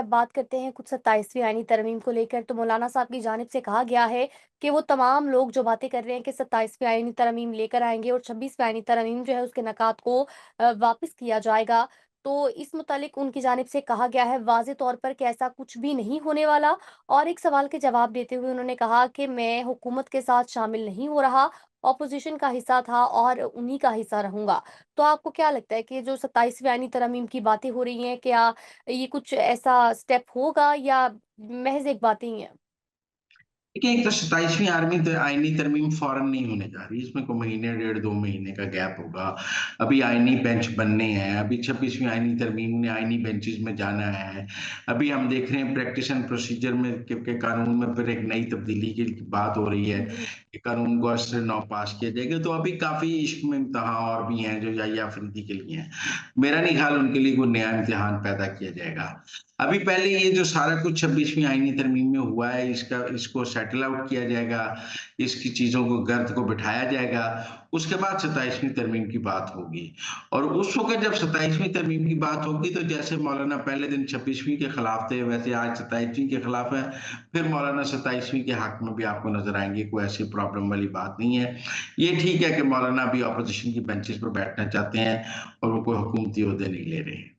अब बात करते हैं कुछ 27वीं आईनी तरमीम को लेकर। तो मौलाना साहब की जानिब से कहा गया है कि वो तमाम लोग जो बातें कर रहे हैं कि 27वीं आईनी तरमीम लेकर आएँगे और 26वीं आईनी तरमीम जो है उसके नकात को वापस किया जाएगा। तो इस मुतालिक उनकी जानिब से कहा गया है वाज़े तौर पर कि ऐसा कुछ भी नहीं होने वाला। और एक सवाल के जवाब देते हुए उन्होंने कहा कि मैं हुकूमत के साथ शामिल नहीं हो रहा, ऑपोज़िशन का हिस्सा था और उन्हीं का हिस्सा रहूँगा। तो आपको क्या लगता है कि जो 27वीं आईनी तरमीम की बातें हो रही हैं, क्या ये कुछ ऐसा स्टेप होगा या महज़ एक बातें ही हैं? देखिए, एक तो 27वीं आईनी तरमीम फ़ौरन नहीं होने जा रही। इसमें कोई महीने, डेढ़ 2 महीने का गैप होगा। अभी आईनी बेंच बनने हैं, अभी 26वीं आईनी तरमीम ने आईनी बेंचेज़ में जाना है। अभी हम देख रहे हैं प्रैक्टिस एंड प्रोसीजर में के कानून में फिर एक नई तब्दीली की बात हो रही है जी। कि कानून को अगस्त 9 पास किया जाएगा। तो अभी काफ़ी इश्क में इम्तिहान और भी हैं जो याहिया अफरीदी के लिए हैं। मेरा नहीं ख़्याल उनके लिए कोई नया इम्तिहान पैदा किया जाएगा। अभी पहले ये जो सारा कुछ 26वीं आईनी तरमीम में हुआ है, इसको सेटल आउट किया जाएगा, इसकी चीज़ों को गर्द को बिठाया जाएगा, उसके बाद 27वीं तरमीम की बात होगी। और उस वक़्त जब 27वीं तरमीम की बात होगी, तो जैसे मौलाना पहले दिन 26वीं के खिलाफ थे, वैसे आज 27वीं के खिलाफ हैं, फिर मौलाना 27वीं के हक में भी आपको नज़र आएँगे, कोई ऐसी प्रॉब्लम वाली बात नहीं है। ये ठीक है कि मौलाना अभी अपोज़िशन की बेंचेज़ पर बैठना चाहते हैं और वो कोई हुकूमती ओहदे नहीं ले रहे हैं।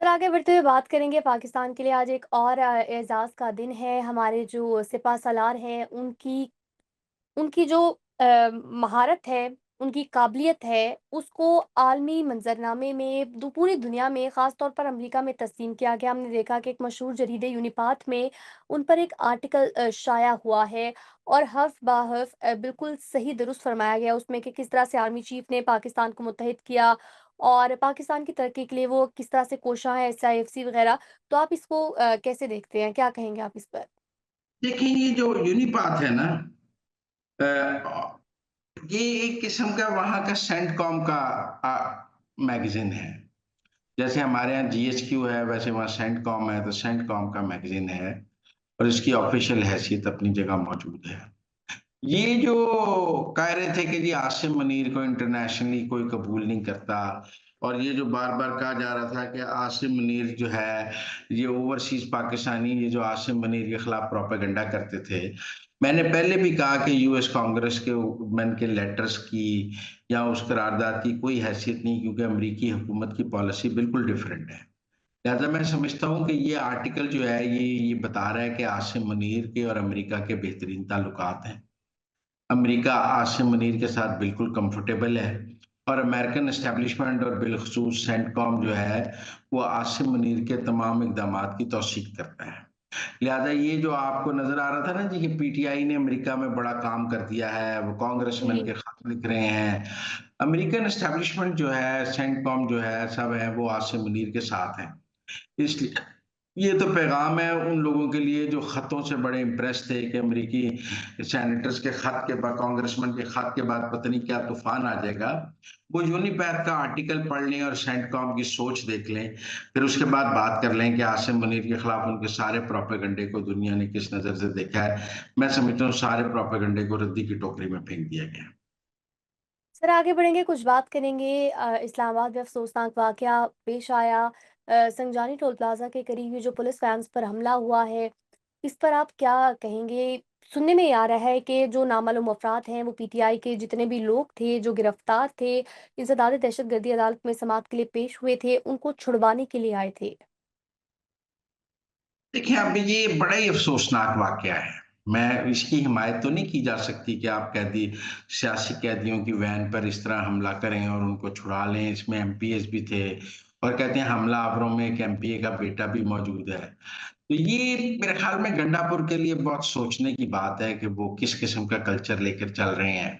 सर, आगे बढ़ते हुए बात करेंगे पाकिस्तान के लिए आज एक और एज़ाज़ का दिन है। हमारे जो सिपह-सालार हैं उनकी उनकी जो महारत है, उनकी काबिलियत है, उसको आलमी मंज़रनामे में पूरी दुनिया में ख़ास तौर पर अमेरिका में तस्लीम किया गया। हमने देखा कि एक मशहूर जरीदे यूनिपाथ में उन पर एक आर्टिकल शाया हुआ है और हर्फ़-बा-हर्फ़ बिल्कुल सही दुरुस्त फ़रमाया गया उसमें कि किस तरह से आर्मी चीफ़ ने पाकिस्तान को मुत्तहिद किया और पाकिस्तान की तरक्की के लिए वो किस तरह से कोशां हैं, SIFC वग़ैरह। तो आप इसको कैसे देखते हैं? क्या कहेंगे आप इस पर? देखिए, ये जो यूनिपाथ है ना, अ, ये एक किस्म का वहाँ का सेंटकॉम का मैगज़ीन है। जैसे हमारे यहाँ जीएचक्यू है, वैसे वहाँ सेंटकॉम है, तो सेंटकॉम का मैगज़ीन है और इसकी ऑफ़िशियल हैसियत अपनी जगह मौजूद है। ये जो कह रहे थे कि जी आसिम मुनीर को इंटरनेशनली कोई कबूल नहीं करता और ये जो बार-बार कहा जा रहा था कि आसिम मुनीर जो है, ये ओवरसीज़ पाकिस्तानी ये जो आसिम मुनीर के खिलाफ प्रोपेगेंडा करते थे। मैंने पहले भी कहा कि यूएस कांग्रेस के वुमेन के लेटर्स की या उस करारदाद की कोई हैसियत नहीं क्योंकि अमेरिकी हुकूमत की पॉलिसी बिल्कुल डिफरेंट है। लिहाज़ा मैं समझता हूँ कि ये आर्टिकल जो है ये बता रहा है कि आसिम मुनीर के और अमेरिका के बेहतरीन ताल्लुकात हैं। अमेरिका आसिम मुनीर के साथ बिल्कुल कंफर्टेबल है और अमेरिकन एस्टेब्लिशमेंट और बिलखसूस सेंटकॉम जो है, वो आसिम मुनीर के तमाम इक़दामात की तौसीक़ करता है। लिहाज़ा ये जो आपको नज़र आ रहा था ना जी कि पीटीआई ने अमेरिका में बड़ा काम कर दिया है, वो कांग्रेसमैन जी। के खत लिख रहे हैं। अमेरिकन एस्टेब्लिशमेंट जो है, सेंटकॉम जो है, सब है वो आसिम मुनीर के साथ हैं। इसलिए ये तो पैगाम है उन लोगों के लिए जो खतों से बड़े इम्प्रेस थे कि अमेरिकी सेनेटर्स के खत के बाद कांग्रेसमैन के खत के बाद पता नहीं क्या तूफान आ जाएगा। वो यूनिपैथ का आर्टिकल पढ़ लें और सेंटकॉम की सोच देख लें, फिर उसके बाद बात कर लें कि आसिम मुनीर के खिलाफ उनके सारे प्रोपेगेंडे को दुनिया ने किस नज़र से देखा है। मैं समझता हूँ सारे प्रोपेगेंडे को रद्दी की टोकरी में फेंक दिया गया। सर, आगे बढ़ेंगे, कुछ बात करेंगे इस्लामाबाद में अफ़सोसनाक वाक़या पेश आया। संजानी टोल प्लाज़ा के करीब ये जो पुलिस वैन्स पर हमला हुआ है, इस पर आप क्या कहेंगे? सुनने में ये आ रहा है कि जो नामालूम अफ़राद हैं, वो पीटीआई के जितने भी लोग थे, जो गिरफ्तार थे, इंसदाद दहशतगर्दी अदालत में समाअत के लिए पेश हुए थे, उनको छुड़वाने के लिए आए थे। देखिए, अब ये बड़ा ही अफ़सोसनाक वाक़या है। मैं इसकी हिमायत तो नहीं की जा सकती कि आप कैदी सियासी कैदियों की वैन पर इस तरह हमला करें और उनको छुड़ा लें। इसमें एमपीएस भी थे और कहते हैं हमलावरों में एक एमपीए का बेटा भी मौजूद है। तो ये मेरे ख़्याल में गंडापुर के लिए बहुत सोचने की बात है कि वो किस किस्म का कल्चर लेकर चल रहे हैं।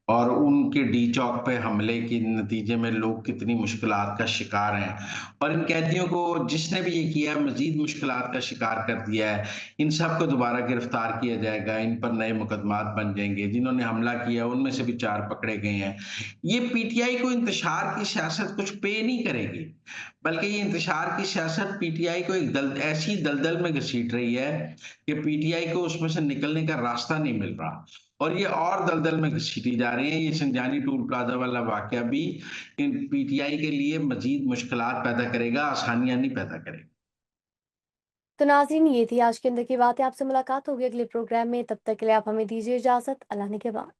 और उनके डी चौक पे हमले के नतीजे में लोग कितनी मुश्किलात का शिकार हैं और इन कैदियों को जिसने भी ये किया है मज़ीद मुश्किलात का शिकार कर दिया है। इन सबको दोबारा गिरफ्तार किया जाएगा, इन पर नए मुकदमात बन जाएँगे। जिन्होंने हमला किया उनमें से भी 4 पकड़े गए हैं। ये पीटीआई को इंतशार की सियासत कुछ पे नहीं करेगी, बल्कि ये इंतशार की सियासत पीटीआई को एक ऐसी दलदल में घसीट रही है कि पीटीआई को उसमें से निकलने का रास्ता नहीं मिल रहा। और ये और दलदल में घसीटी जा रही है। ये संजानी टोल प्लाज़ा वाला वाक़या भी इन पीटीआई के लिए मज़ीद मुश्किलात पैदा करेगा, आसानियाँ नहीं पैदा करेगा। तो नाज़रीन ये थी आज के अंदर की बातें। आपसे मुलाकात होगी अगले प्रोग्राम में, तब तक के लिए आप हमें दीजिए इजाज़त। अल्लाह ने के बाद।